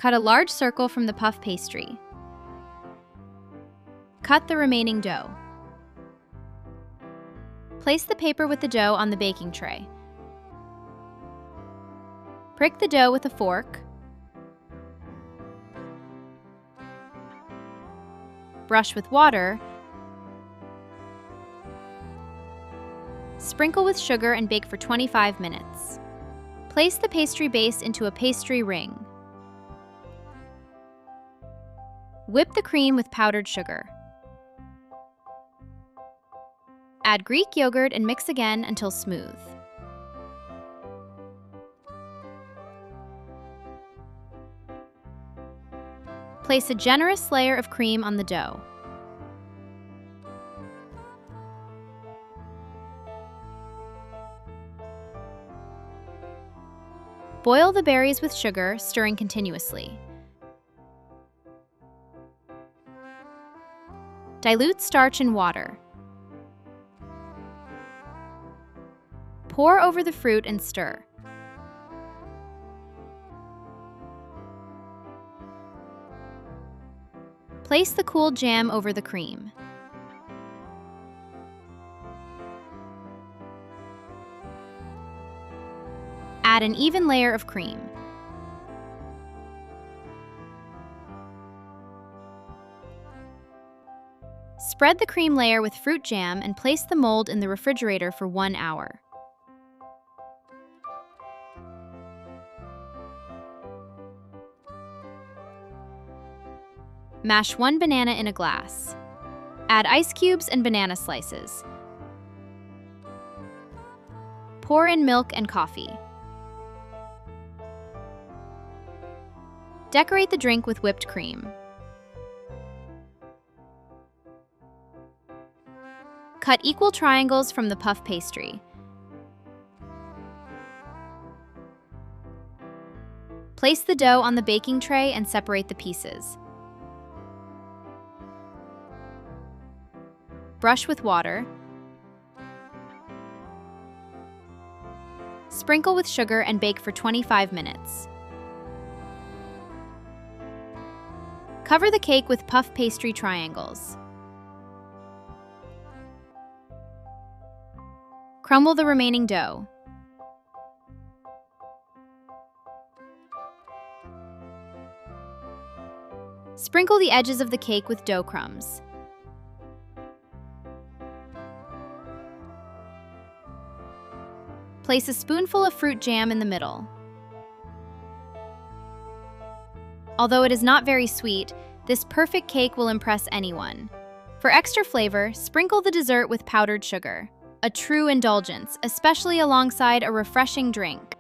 Cut a large circle from the puff pastry. Cut the remaining dough. Place the paper with the dough on the baking tray. Prick the dough with a fork. Brush with water. Sprinkle with sugar and bake for 25 minutes. Place the pastry base into a pastry ring. Whip the cream with powdered sugar. Add Greek yogurt and mix again until smooth. Place a generous layer of cream on the dough. Boil the berries with sugar, stirring continuously. Dilute starch in water. Pour over the fruit and stir. Place the cooled jam over the cream. Add an even layer of cream. Spread the cream layer with fruit jam and place the mold in the refrigerator for 1 hour. Mash 1 banana in a glass. Add ice cubes and banana slices. Pour in milk and coffee. Decorate the drink with whipped cream. Cut equal triangles from the puff pastry. Place the dough on the baking tray and separate the pieces. Brush with water. Sprinkle with sugar and bake for 25 minutes. Cover the cake with puff pastry triangles. Crumble the remaining dough. Sprinkle the edges of the cake with dough crumbs. Place a spoonful of fruit jam in the middle. Although it is not very sweet, this perfect cake will impress anyone. For extra flavor, sprinkle the dessert with powdered sugar. A true indulgence, especially alongside a refreshing drink.